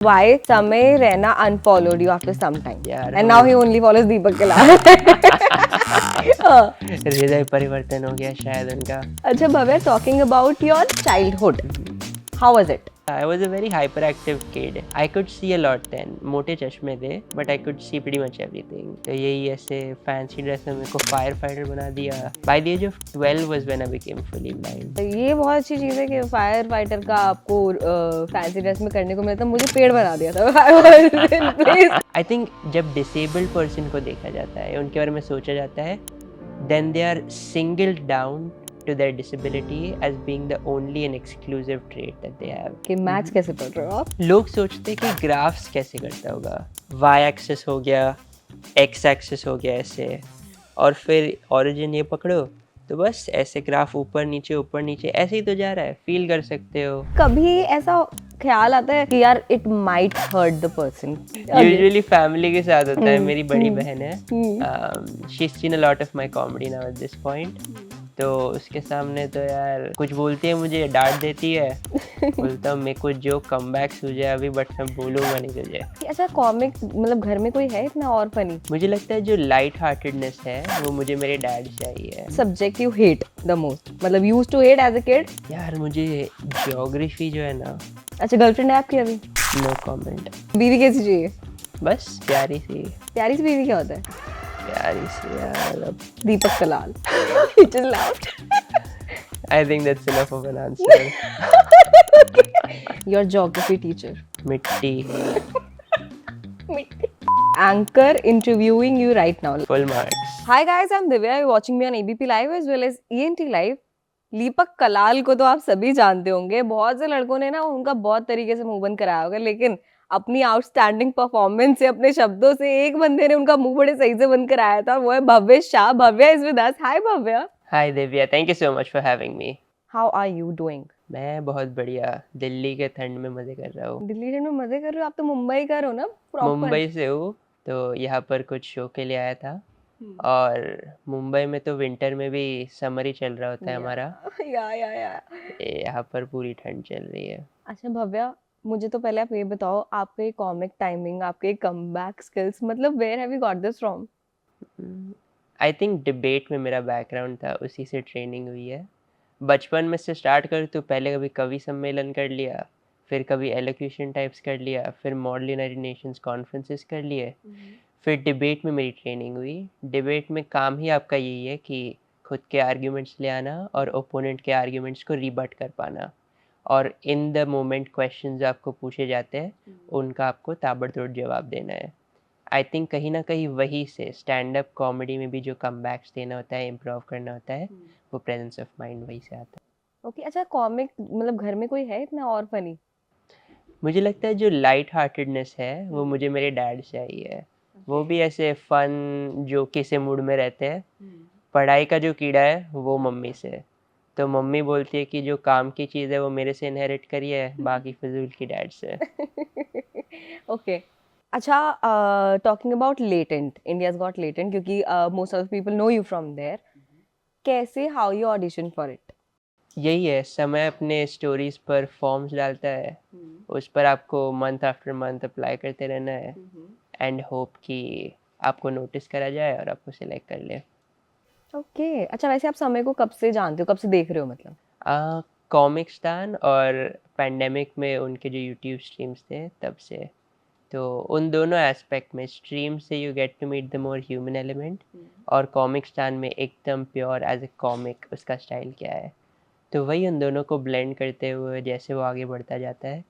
Why Samay Raina unfollowed you after some time? यार And now he only follows Deepak Kelal. हृदय परिवर्तन हो गया शायद उनका. अच्छा Bhavya, talking about your childhood, how was it? I was a very hyperactive kid. I could see a lot then. मोटे चश्मे थे, but I could see pretty much everything. तो यही ऐसे fancy dress में मेरे को fire fighter बना दिया. By the age of 12 was when I became fully blind. ये बहुत अच्छी चीज है कि फायर फाइटर का आपको फैंसी ड्रेस में करने को मिलता. मुझे पेड़ बना दिया था. Please. I think जब disabled person को देखा जाता है, उनके बारे में सोचा जाता है, then they are singled down to their disability as being the only and exclusive trait that they have. कि मैथ्स कैसे पढ़ रहे हो आप? लोग सोचते कि ग्राफ्स कैसे करता होगा. वाई एक्सिस हो गया, एक्स एक्सिस हो गया ऐसे, और फिर ओरिजिन ये पकड़ो तो बस ऐसे ग्राफ ऊपर नीचे ऐसे ही तो जा रहा है. फील कर सकते हो. कभी ऐसा ख्याल आता है कि यार it might hurt the person? Usually family के साथ होता है. मेरी बड़ी बहन है, she has seen a lot of my comedy now at this point. तो उसके सामने तो यार कुछ बोलती है, मुझे डांट देती है. बोलता हूँ मेरे को जो कमबैक्स हो जाए अभी, बट मैं बोलूँगा नहीं तुझे. अच्छा कॉमिक मतलब घर में कोई है इतना और फनी? मुझे लगता है जो लाइट हार्टेडनेस है वो मुझे मेरे डैड से आई है. Subject you hate the most, मतलब used to hate as a kid? यार मुझे ज्योग्राफी जो है ना. अच्छा गर्लफ्रेंड है आपकी अभी? No comment. बीवी कैसी चाहिए? बस प्यारी सी. प्यारी सी बीवी क्या होता है? प्यारी सी यार. अब Deepak Kalal. He just laughed. I think that's enough of an answer. Your geography teacher. मिट्टी. Anchor interviewing you right now. Full marks. Hi guys, I'm Divya. You're watching me on ABP Live as well as ENT Live. दीपक कलाल को तो आप सभी जानते होंगे. बहुत से लड़कों ने ना उनका बहुत तरीके से मुंह बंद कराया होगा, लेकिन अपनी आउटस्टैंडिंग परफॉर्मेंस से, अपने शब्दों से एक बंदे ने उनका मुंह बड़े सही से बंद कराया था. वो है Bhavya Shah. Bhavya is with us. Hi Bhavya. Hi Divya, thank you so much for having me. How are you doing? मैं बहुत बढ़िया. दिल्ली के ठंड में मजे कर रहा हूँ. दिल्ली में मजे कर रहे हो? आप तो मुंबई का हो ना प्रॉपर. मुंबई से हूँ, तो यहाँ पर कुछ शो के लिए आया था. और मुंबई में तो विंटर में भी समर ही चल रहा होता है हमारा. या यहाँ पर पूरी ठंड चल रही है. अच्छा भव्या, मुझे तो पहले आप ये बताओ, आपके कॉमिक टाइमिंग, आपके कमबैक स्किल्स, मतलब where have you got this from? I think debate में मेरा बैकग्राउंड था, उसी से ट्रेनिंग हुई है. बचपन में से स्टार्ट कर तो पहले कभी कवि सम्मेलन कर लिया, फिर कभी एलोक्यूशन टाइप्स कर लिया, फिर मॉडल यूनाइटेड नेशंस कॉन्फ्रेंसेस कर लिए, फिर डिबेट में मेरी ट्रेनिंग हुई. डिबेट में काम ही आपका यही है कि खुद के आर्ग्यूमेंट्स ले आना और ओपोनेंट के आर्ग्यूमेंट्स को रिबट कर पाना, और इन द मोमेंट क्वेश्चन जो आपको पूछे जाते हैं उनका आपको ताबड़तोड़ जवाब देना है. आई थिंक कहीं ना कहीं वही से स्टैंड अप कॉमेडी में भी जो कमबैक्स देना होता है, इम्प्रूव करना होता है, वो प्रेजेंस ऑफ माइंड वही से आता है. ओके. अच्छा कॉमिक मतलब घर में कोई है इतना और फनी? मुझे लगता है जो लाइट हार्टेडनेस है वो मुझे मेरे डैड से आई है. वो भी ऐसे फन जोकी से मूड में रहते हैं. पढ़ाई का जो कीड़ा है वो मम्मी से. तो मम्मी बोलती है कि जो काम की चीज़ है वो मेरे से इनहेरिट करी है, बाकी फिजूल की डैड से. ओके. अच्छा talking about latent, India's got latent, क्योंकि most of people know you from there. कैसे, how you audition for it? यही है, समय अपने स्टोरीज पर फॉर्म्स डालता है, उस पर आपको मंथ आफ्टर मंथ अप्लाई करते रहना है, एंड होप कि आपको नोटिस करा जाए और आपको सिलेक्ट कर ले. ओके. अच्छा वैसे आप समय को कब से जानते हो, कब से देख रहे हो मतलब? कॉमिक स्टान और पैंडेमिक में उनके जो यूट्यूब स्ट्रीम्स थे तब से. तो उन दोनों एस्पेक्ट में, स्ट्रीम से you get to meet the more human element, और कॉमिक स्टान में एकदम प्योर एज ए कॉमिक उसका स्टाइल क्या है. तो वही उन दोनों को ब्लेंड करते हुए जैसे वो आगे बढ़ता जाता है,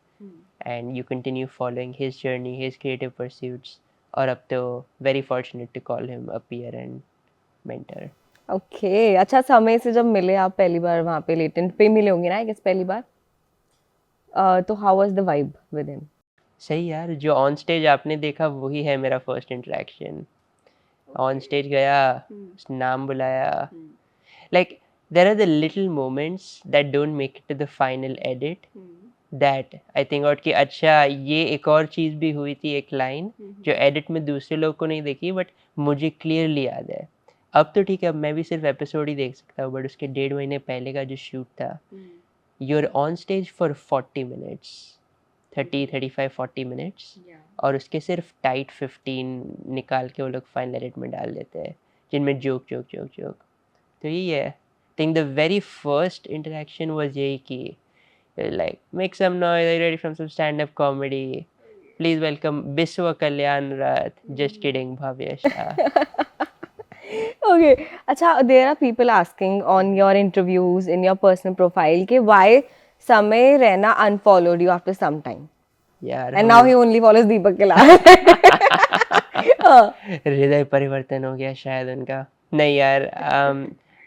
and you continue following his journey, his creative pursuits, और अब तो very fortunate to call him a peer and mentor. Okay. अच्छा समय से जब मिले आप पहली बार, वहाँ पे लेटेंट पे मिले होंगे ना आई गेस पहली बार, तो how was the vibe with him? सही यार, जो ऑन स्टेज आपने देखा वही है मेरा फर्स्ट इंटरेक्शन. ऑन स्टेज गया, नाम बुलाया. Like there are the little moments that don't make it to the final edit, that I think out कि अच्छा ये एक और चीज़ भी हुई थी, एक लाइन जो एडिट में दूसरे लोग को नहीं देखी बट मुझे क्लियरली याद है. अब तो ठीक है, अब मैं भी सिर्फ एपिसोड ही देख सकता हूँ, बट उसके 1.5 महीने पहले का जो शूट था, you are on stage for 40 minutes. 30, 35, 40 minutes, और उसके सिर्फ टाइट 15 निकाल के वो लोग फाइनल एडिट में डाल देते हैं, जिनमें जोक जोक जोक जोक। तो यही है। Think the very first interaction was यही कि like make some noise, ready from some stand up comedy, please welcome Biswa Kalyan Rath, just kidding Bhavya Shah. Okay. अच्छा, there are people asking on your interviews in your personal profile कि why Samay Raina unfollowed you after some time यार and हम now he only follows Deepak Kelal. हाँ. हृदय परिवर्तन हो गया शायद उनका। नहीं यार,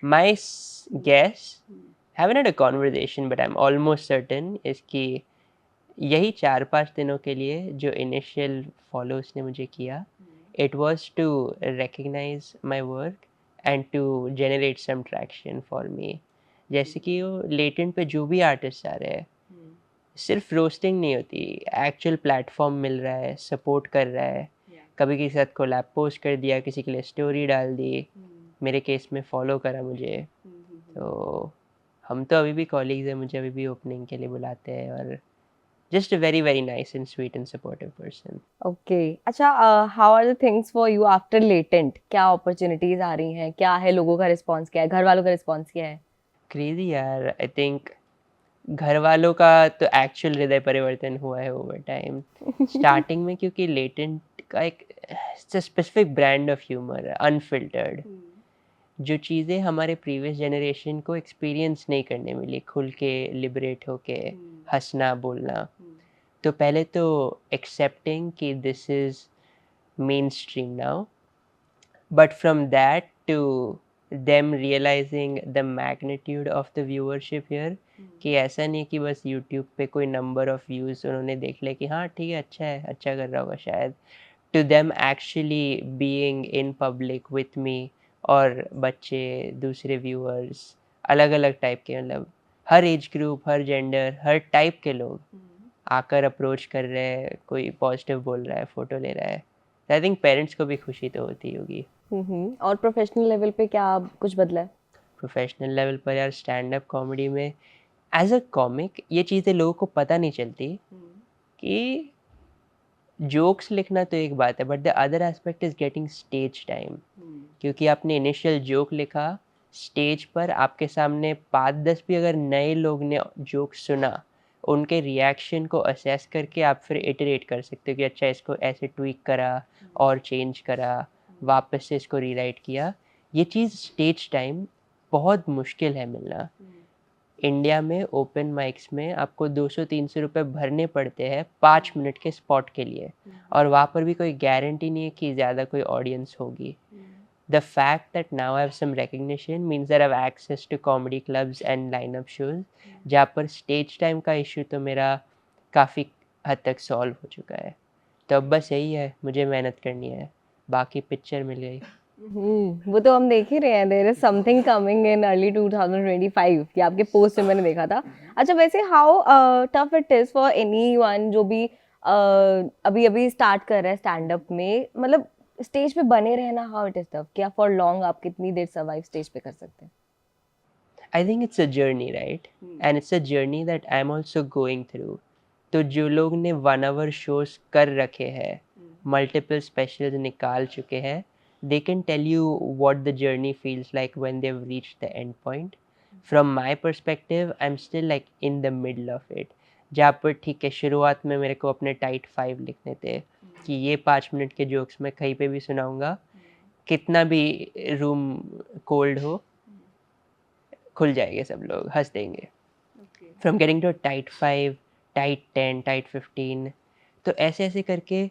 my guess, haven't had a conversation but I'm almost certain is कि यही 4-5 दिनों के लिए जो इनिशियल फॉलो उसने मुझे किया, it was to recognize my work and to generate some traction for me. जैसे कि वो लेटेंट पे जो भी आर्टिस्ट आ रहे हैं, सिर्फ रोस्टिंग नहीं होती, एक्चुअल प्लेटफॉर्म मिल रहा है, सपोर्ट कर रहा है, कभी किसी के साथ कोलैब पोस्ट कर दिया, किसी के लिए स्टोरी डाल दी, मेरे केस में फॉलो करा मुझे। तो हम तो अभी भी कॉलीग्स हैं, मुझे अभी भी ओपनिंग के लिए बुलाते हैं, और just a very very nice and sweet and supportive person. Okay. अच्छा, how are the things for you after latent? क्या opportunities आ रही हैं? क्या है, लोगों का रिस्पॉन्स क्या है, घर वालों का रिस्पॉन्स क्या है? Crazy यार, I think घर वालों का तो एक्चुअल हृदय परिवर्तन हुआ है ओवर टाइम। स्टार्टिंग में क्योंकि लेटेंट का एक स्पेसिफिक ब्रांड ऑफ ह्यूमर है, अनफिल्टर्ड, जो चीज़ें हमारे प्रीवियस जनरेशन को एक्सपीरियंस नहीं करने मिली, खुल के लिबरेट होके हंसना बोलना। तो पहले तो एक्सेप्टिंग कि this is main stream now, but from that to them realizing the magnitude of the viewership here, कि ऐसा नहीं कि बस YouTube पे कोई नंबर ऑफ व्यूज़ उन्होंने देख लिया कि हाँ ठीक है, अच्छा है, अच्छा कर रहा होगा शायद, to them actually being in public with me, और बच्चे, दूसरे व्यूअर्स, अलग अलग टाइप के, मतलब हर एज ग्रुप, हर जेंडर, हर टाइप के लोग आकर अप्रोच कर रहे हैं, कोई पॉजिटिव बोल रहा है, फ़ोटो ले रहा है। आई थिंक पेरेंट्स को भी खुशी तो होती होगी। और प्रोफेशनल लेवल पे क्या कुछ बदला है? प्रोफेशनल लेवल पर यार, स्टैंड अप कॉमेडी में एज अ कॉमिक ये चीज़ें लोगों को पता नहीं चलती कि जोक्स लिखना तो एक बात है, but the other aspect is getting stage time. क्योंकि आपने इनिशियल जोक लिखा, स्टेज पर आपके सामने 5-10 भी अगर नए लोग ने जोक सुना, उनके रिएक्शन को असेस करके आप फिर इटरेट कर सकते हो कि अच्छा इसको ऐसे ट्वीक करा और चेंज करा, वापस से इसको रीराइट किया। ये चीज़ स्टेज टाइम बहुत मुश्किल है मिलना। इंडिया में ओपन माइक्स में आपको 200-300 रुपए भरने पड़ते हैं 5 मिनट के स्पॉट के लिए, और वहाँ पर भी कोई गारंटी नहीं है कि ज़्यादा कोई ऑडियंस होगी। The fact that now I have some recognition means that I have access to comedy clubs and lineup shows, जहाँ पर स्टेज टाइम का इशू तो मेरा काफ़ी हद तक सॉल्व हो चुका है। तो अब बस यही है, मुझे मेहनत करनी है, बाकी पिक्चर मिल गई। वो तो हम देख ही रहे हैं, there is something coming in early 2025, ये आपके पोस्ट में मैंने देखा था। अच्छा, वैसे how tough it is for anyone जो भी अभी अभी स्टार्ट कर रहा है स्टैंड अप में, मतलब स्टेज पे बने रहना, हाउ इट इज टफ? क्या फॉर लॉन्ग आप कितनी देर सर्वाइव स्टेज पे कर सकते हैं? I think it's a journey, right? And it's a journey that I'm also going through. तो जो लोग ने 1 hour shows कर रखे हैं, multiple specials निकाल चुके हैं, they can tell you what the journey feels like when they've reached the end point. From my perspective, I'm still like in the middle of it. जहाँ पर ठीक है, शुरुआत में मेरे को अपने टाइट 5 लिखने थे कि ये 5 मिनट के जोक्स मैं कहीं पे भी सुनाऊंगा, कितना भी रूम कोल्ड हो, खुल जाएंगे सब लोग, हंस देंगे। From getting to tight 5, tight 10, tight 15, तो ऐसे ऐसे करके,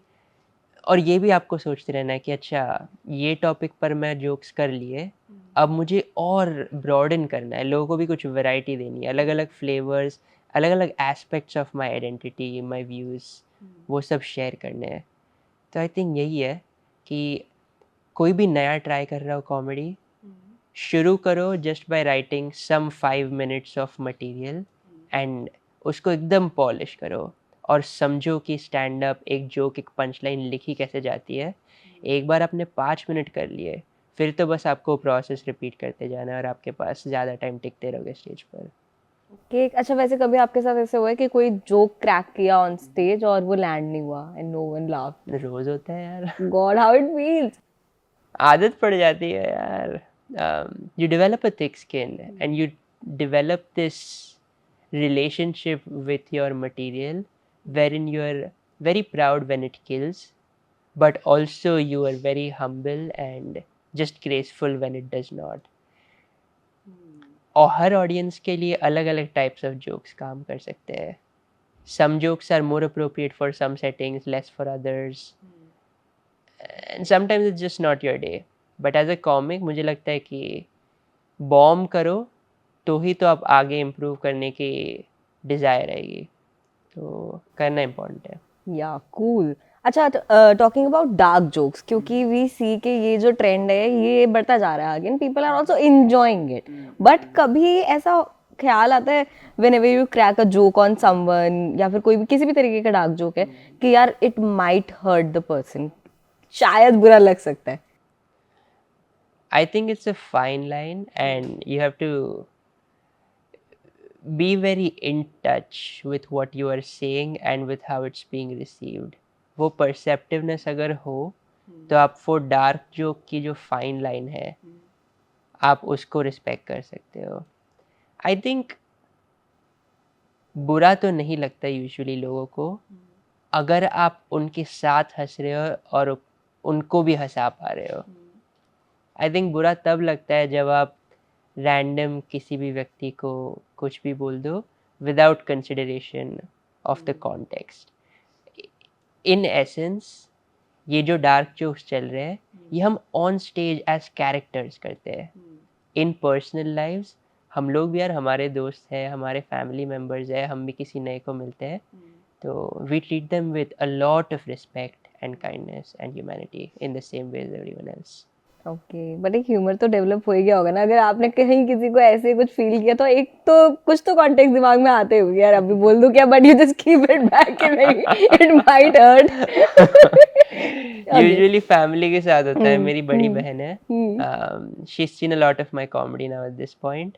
और ये भी आपको सोचते रहना है कि अच्छा ये टॉपिक पर मैं जोक्स कर लिए, अब मुझे और ब्रॉडन करना है, लोगों को भी कुछ वैरायटी देनी है, अलग अलग फ्लेवर्स, अलग अलग aspects of my identity, my views, वो सब शेयर करने हैं। तो आई थिंक यही है कि कोई भी नया ट्राई कर रहा हो कॉमेडी, शुरू करो just by writing some 5 minutes of material, and उसको एकदम पॉलिश करो, और समझो कि स्टैंड अप, एक जोक, एक पंच लाइन लिखी कैसे जाती है। एक बार आपने 5 मिनट कर लिए, फिर तो बस आपको प्रोसेस रिपीट करते जाना है, और आपके पास ज़्यादा टाइम टिकते रहोगे स्टेज पर। कि अच्छा वैसे कभी आपके साथ ऐसे हुआ है कि कोई जोक क्रैक किया ऑन स्टेज और वो लैंड नहीं हुआ एंड नो वन लाफ्ड? रोज होता है यार। God how it feels. आदत पड़ जाती है यार। You develop a thick skin and you develop this relationship with your material wherein you are very proud when it kills, but also you are very humble and just graceful when it does not. और हर audience के लिए अलग अलग types of jokes काम कर सकते हैं. Some jokes are more appropriate for some settings, less for others, and sometimes it's just not your day. But as a comic मुझे लगता है कि बॉम्ब करो तो ही तो आप आगे इम्प्रूव करने की डिज़ायर आएगी, तो करना इम्पोर्टेंट है. या कूल. अच्छा टॉकिंग अबाउट डार्क जोक्स, क्योंकि वी सी के ये जो ट्रेंड है ये बढ़ता जा रहा है, again people are also enjoying it, but कभी ऐसा ख्याल आता है whenever you crack a joke on someone या फिर कोई भी किसी भी तरीके का डार्क जोक है कि यार it might hurt the person, शायद बुरा लग सकता है? I think it's a fine line and you have to be very in touch with what you are saying and with how it's being received. वो perceptiveness अगर हो तो आप वो डार्क जोक की जो फाइन लाइन है आप उसको रिस्पेक्ट कर सकते हो. आई थिंक बुरा तो नहीं लगता यूजुअली लोगों को अगर आप उनके साथ हंस रहे हो और उनको भी हंसा पा रहे हो. आई थिंक बुरा तब लगता है जब आप रैंडम किसी भी व्यक्ति को कुछ भी बोल दो without consideration of the context. In essence ये जो डार्क जोक्स चल रहे हैं ये हम ऑन स्टेज एज कैरेक्टर्स करते हैं. इन पर्सनल लाइव्स हम लोग भी यार हमारे दोस्त हैं, हमारे फैमिली मेम्बर्स हैं, हम भी किसी नए को मिलते हैं तो we treat them with a lot of respect and kindness and humanity in the same way as everyone else. Okay, but एक ह्यूमर तो डेवलप हो ही गया होगा ना, अगर आपने कहीं किसी को ऐसे कुछ फील किया तो एक तो कुछ तो कॉन्टेक्स्ट दिमाग में आते होंगे यार, अभी बोल दूं क्या, but you just keep it back कि नहीं it might hurt. Usually family के साथ होता है. मेरी बड़ी हम्म, बहन है, हम्म. She is seen a lot of my comedy now at this point.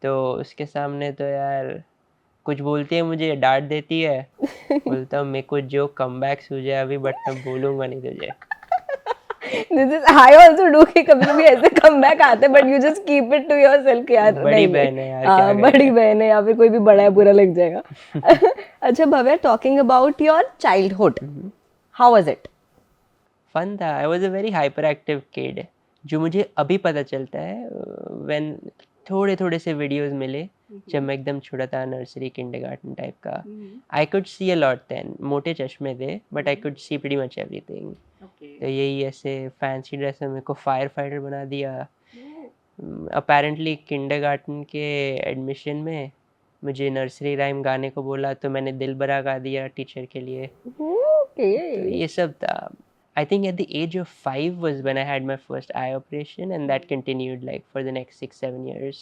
तो उसके सामने तो यार कुछ बोलती है मुझे डांट देती है. बोलता हूँ मेरे को जो कमबैक सूझे अभी बट मैं बोलूंगा नहीं तुझे. This is I also do कि कभी कभी ऐसे कमबैक आते हैं but you just keep it to yourself कि यार बड़ी नहीं बहन है यार, हाँ क्या बड़ी करें. बहन है या फिर कोई भी बड़ा है बुरा लग जाएगा. अच्छा Bhavya, talking about your childhood, how was it? Fun था. I was a very hyperactive kid. जो मुझे अभी पता चलता है व्हेन थोड़े थोड़े से वीडियोस मिले जब मैं एकदम छोटा था, नर्सरी किंडरगार्टन टाइप का. I could see a lot then. मोटे चश्मे थे but I could see pretty much everything. तो यही ऐसे फैंसी ड्रेस में मेरे को फायर फाइटर बना दिया. अपेरेंटली किंडरगार्टन के एडमिशन में मुझे नर्सरी राइम गाने को बोला तो मैंने दिल बरा गा दिया टीचर के लिए. तो ओके. ये सब था. I think at the age of 5 was when I had my first eye operation and that continued like for the next 6-7 years.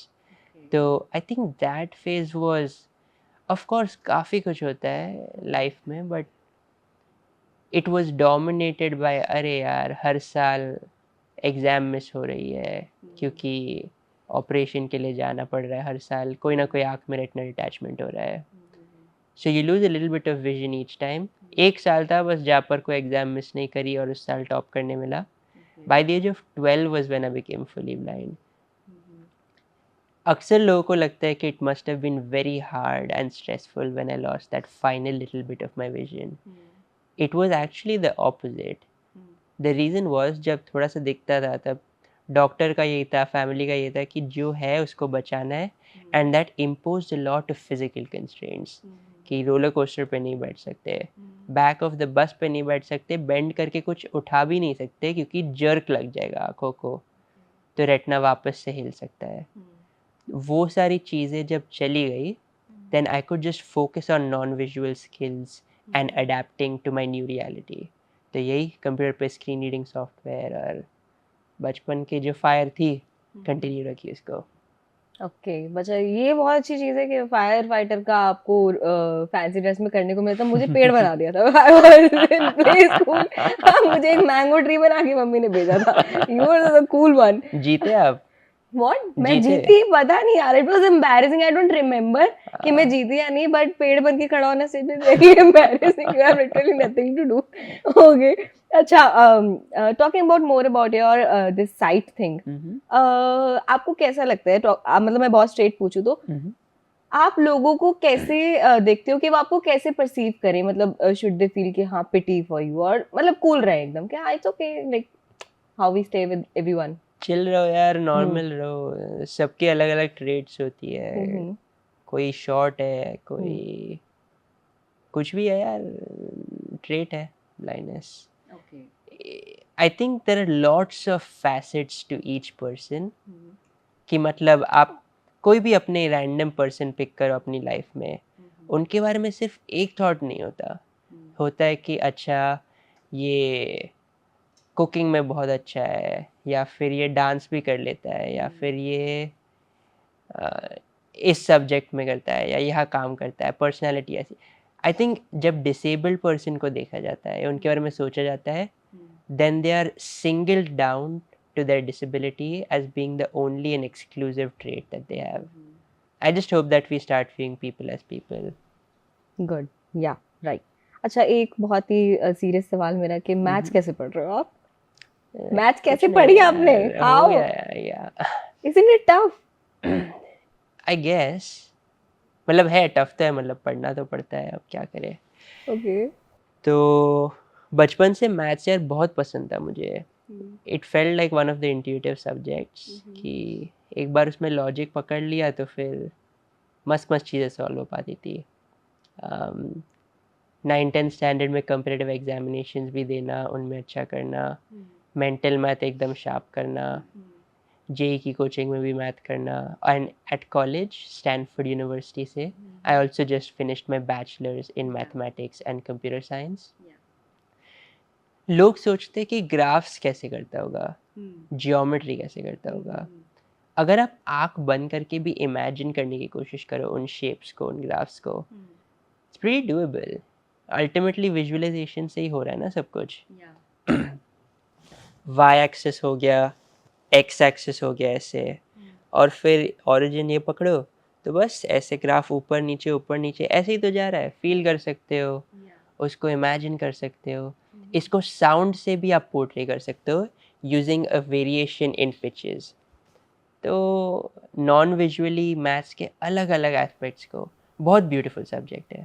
So I think that phase was, of course काफ़ी कुछ होता है life में but it was dominated by अरे यार हर साल exam miss हो रही है क्योंकि ऑपरेशन के लिए जाना पड़ रहा है हर साल, कोई ना कोई आँख में रेटिनल डिटैचमेंट हो रहा है. So you lose a little bit of vision each time. एक साल था बस जहाँ पर कोई एग्जाम मिस नहीं करी और उस साल टॉप करने मिला. By the age of 12 was when I became fully blind. अक्सर लोगों को लगता है कि it must have been very hard and stressful when I lost that final little bit of my vision. It was actually the opposite. The reason was जब थोड़ा सा दिखता था तब डॉक्टर का यही था, फैमिली का ये था कि जो है उसको बचाना है and that imposed a lot of physical constraints कि रोलर कोस्टर पे नहीं बैठ सकते, बैक ऑफ द बस पे नहीं बैठ सकते, बेंड करके कुछ उठा भी नहीं सकते क्योंकि जर्क लग जाएगा आँखों को, तो रेटिना वापस से हिल सकता है. वो सारी चीज़ें जब चली गई then I could just focus on non visual skills and adapting to my new reality. तो यही कंप्यूटर पे स्क्रीन रीडिंग सॉफ्टवेयर और बचपन की जो फायर थी कंटिन्यू रखी उसको. ओके, बच्चा ये बहुत अच्छी चीज है कि फायर फाइटर का आपको फैंसी ड्रेस में करने को मिलता. मुझे पेड़ बना दिया था I was in play school. मुझे एक मैंगो ट्री बना के मम्मी ने भेजा था. You were the cool one. जीते आप. व्हाट मैं जीते। जीती पता नहीं यार, it was embarrassing, I don't remember कि मैं हाँ, जीती या नहीं, बट पेड़ बन के खड़ा होना सिर्फ very embarrassing, you have literally nothing to do. Okay, अच्छा, talking about more about your this site thing, hmm, आपको कैसा लगता है, मतलब मैं बहुत स्ट्रेट पूछूं तो हम्म। आप लोगों को कैसे देखते हो कि वो आपको कैसे परसीव करें, मतलब शुड दे फील कि हाँ पिटी फॉर यू, और मतलब कूल रहे एकदम कि हाँ it's okay, like how we stay with everyone. Chill रहो यार, हम्म नॉर्मल रहो, सबकी अलग अलग ट्रेड्स होती है, हम्म कोई शॉर्ट है, हम्म कोई कुछ भी है यार, ट्रेट है, blindness. Okay I think there are lots of facets to each person, कि मतलब आप कोई भी अपने रैंडम पर्सन पिक करो अपनी लाइफ में, उनके बारे में सिर्फ एक थॉट नहीं होता, होता है कि अच्छा ये कुकिंग में बहुत अच्छा है, या फिर ये डांस भी कर लेता है, या फिर ये अ, इस सब्जेक्ट में करता है, या यहाँ काम करता है, पर्सनालिटी ऐसी। आई थिंक जब डिसेबल्ड पर्सन को देखा जाता है, उनके बारे में सोचा जाता है, then they are singled down to their disability as being the only and exclusive trait that they have. I just hope that we start viewing people as people. Good, या राइट। अच्छा, एक बहुत ही सीरियस सवाल मेरा कि maths कैसे पढ़ रहे हो आप? मैथ्स कुछ कैसे नहीं पढ़ी आपने? यार, हो हाउ गया यार, या isn't it tough? I guess, मतलब है टफ तो है, मतलब पढ़ना तो पड़ता है, अब क्या करें। ओके तो बचपन से मैथ्स यार बहुत पसंद था मुझे, it felt like one of the intuitive subjects, कि एक बार उसमें लॉजिक पकड़ लिया तो फिर मस्त मस्त चीज़ें सॉल्व हो पाती थी। 9th-10th स्टैंडर्ड में कंपेरेटिव एग्जामिनेशंस भी देना, उनमें अच्छा करना, मेंटल मैथ एकदम शार्प करना, जेई की कोचिंग में भी मैथ करना, and at college Stanford university से I also just finished my bachelors in mathematics and computer science. लोग सोचते कि ग्राफ्स कैसे करता होगा, जियोमेट्री कैसे करता होगा। अगर आप आँख बंद करके भी इमेजिन करने की कोशिश करो उन शेप्स को, उन ग्राफ्स को, it's pretty doable. Ultimately visualization से ही हो रहा है ना सब कुछ। वाई एक्सिस हो गया, एक्स एक्सिस हो गया ऐसे, और फिर ओरिजिन ये पकड़ो तो बस ऐसे ग्राफ ऊपर नीचे ऐसे ही तो जा रहा है, फील कर सकते हो, उसको इमेजिन कर सकते हो। इसको साउंड से भी आप पोर्ट्रे कर सकते हो using a variation in pitches. तो नॉन विजुअली मैथ्स के अलग अलग एस्पेक्ट्स को, बहुत ब्यूटीफुल सब्जेक्ट है,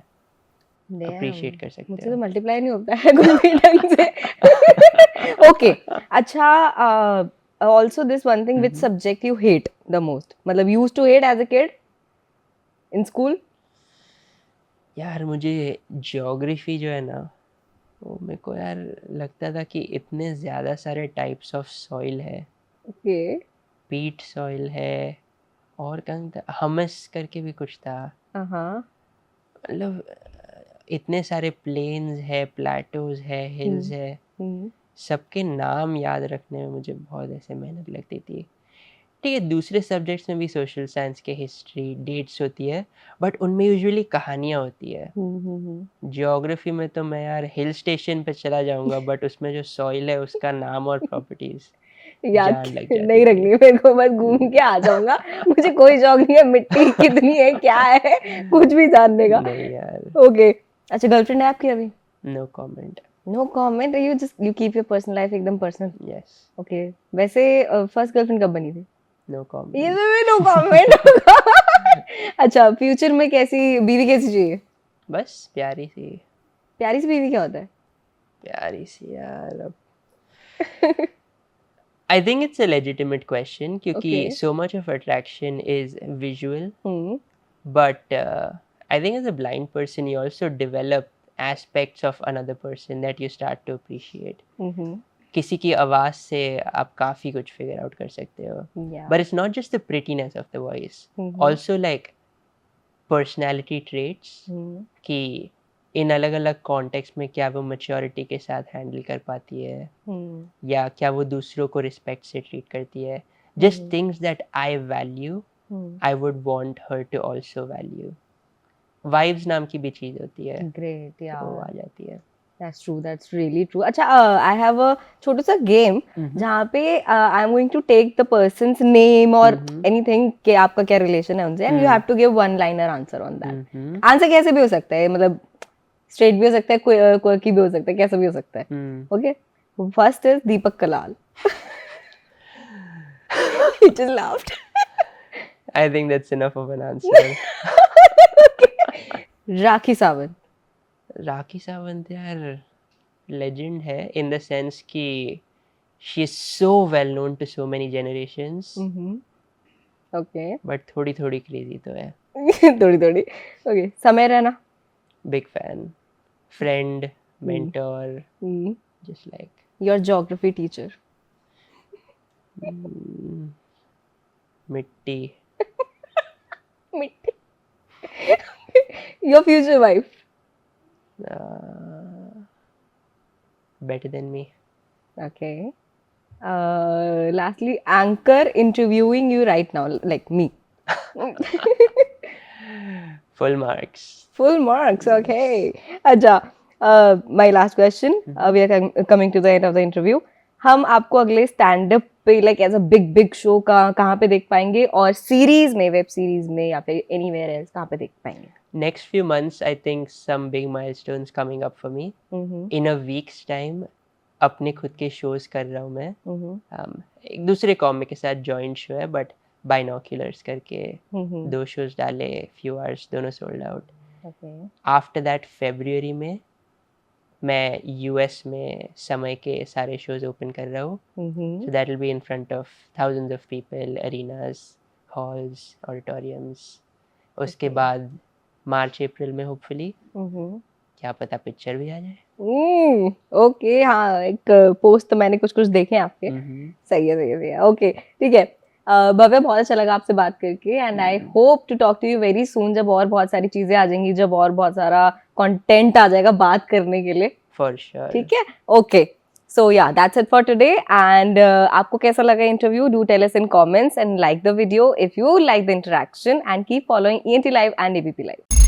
अप्रिशिएट कर सकते मुझसे तो हो। मल्टीप्लाई नहीं होता है कुछ भी ढंग से। ओके, अच्छा, also this one thing, which subject you hate the most, मतलब used to hate as a kid in school? यार मुझे ज्योग्राफी जो है ना, वो मेरे को यार लगता था कि इतने ज़्यादा सारे टाइप्स ऑफ सॉइल है, ओके पीट सॉइल है, और कहीं था हमस करके भी कुछ था, हाँ मतलब इतने सारे प्लेन्स है, प्लेटोज है, हिल्स है, सबके नाम याद रखने में मुझे बहुत ऐसे मेहनत लगती थी। ठीक है, दूसरे सब्जेक्ट्स में भी सोशल साइंस के हिस्ट्री, डेट्स होती है, बट उनमें यूजुअली कहानियाँ होती है। ज्योग्राफी में तो मैं यार हिल स्टेशन पे चला जाऊंगा, बट उसमें जो सॉइल है उसका नाम और प्रॉपर्टीज याद जान लग जाती नहीं थी। रखनी मेरे को, बस घूम के आ जाऊंगा। मुझे कोई शौक नहीं है मिट्टी कितनी है क्या है कुछ भी जानने का। नहीं यार, ओके, अच्छा, गर्लफ्रेंड है आपकी अभी? No comment. No comment, you keep your personal life एकदम पर्सनल। यस, ओके, वैसे फर्स्ट गर्लफ्रेंड कब बनी थी? नो ये कमेंट। भी नो कमेंट। अच्छा, फ्यूचर में कैसी बीवी कैसी चाहिए? बस प्यारी सी, प्यारी सी बीवी क्या होता है? प्यारी सी यार, अब I think it's a legitimate question, क्योंकि okay so much of attraction is visual, hmm but I think as a blind person you also develop aspects of another person that you start to appreciate. किसी की आवाज़ से आप काफ़ी कुछ figure out कर सकते हो, या but it's not just the prettiness of the voice, also like personality traits, कि इन अलग अलग कॉन्टेक्स्ट में क्या वो मैच्योरिटी के साथ हैंडल कर पाती है, या क्या वो दूसरों को रिस्पेक्ट से ट्रीट करती है, just things that I value I would want her to also value. Vibes नाम की भी चीज़ होती है, ग्रेट तो वो आ यार। जाती है। That's true. That's really true. अच्छा, I have a छोटा सा game जहाँ पे I'm going to take the person's name or anything कि आपका क्या relation है उनसे, and you have to give one liner answer on that. Answer कैसे भी हो सकता है, मतलब straight भी हो सकता है, quirky भी हो सकता है, कैसा भी हो सकता है. Okay. First is Deepak Kalal. He just laughed. I think that's enough of an answer. Rakhi Sawant. Rakhi Sawant यार लेजेंड है in the sense कि she is so well known to so many generations. Okay. But थोड़ी थोड़ी crazy तो है. थोड़ी थोड़ी. Okay. समय Raina. Big fan. Friend, mentor, just like. Your geography teacher. मिट्टी. मिट्टी. Your future wife. Better than me. Okay. Lastly, anchor interviewing you right now, like me. Full marks. Full marks. Okay. अच्छा. My last question. We are coming to the end of the interview. हम आपको अगले stand up पे like as a big show का कहाँ पे देख पाएंगे, और सीरीज में, वेब सीरीज में, या फिर एनीवेयर एल्स कहाँ पे देख पाएंगे? Next few months, I think some big milestones coming up for me. In a week's time, अपने खुद के shows कर रहा हूँ मैं. एक दूसरे कॉमिक के साथ joint show है, but Binoculars करके 2 shows डाले, few hours, दोनों sold out. Okay. After that, February में मैं US में समय के सारे shows open कर रहा हूँ. So that will be in front of thousands of people, arenas, halls, auditoriums. उसके बाद मार्च अप्रैल में होपफुली क्या पता पिक्चर भी आ जाए. ओके. हाँ, एक पोस्ट तो मैंने कुछ देखे हैं आपके. सही है. ओके, ठीक है. भव्य, बहुत अच्छा लगा आपसे बात करके, and I hope to talk to you very soon, जब और बहुत सारी चीजें आ जाएंगी, जब और बहुत सारा कंटेंट आ जाएगा बात करने के लिए. For sure. ठीक है. Okay. So yeah, that's it for today. And आपको कैसा लगा interview? Do tell us in comments and like the video if you like the interaction, and keep following ENT Live and ABP Live.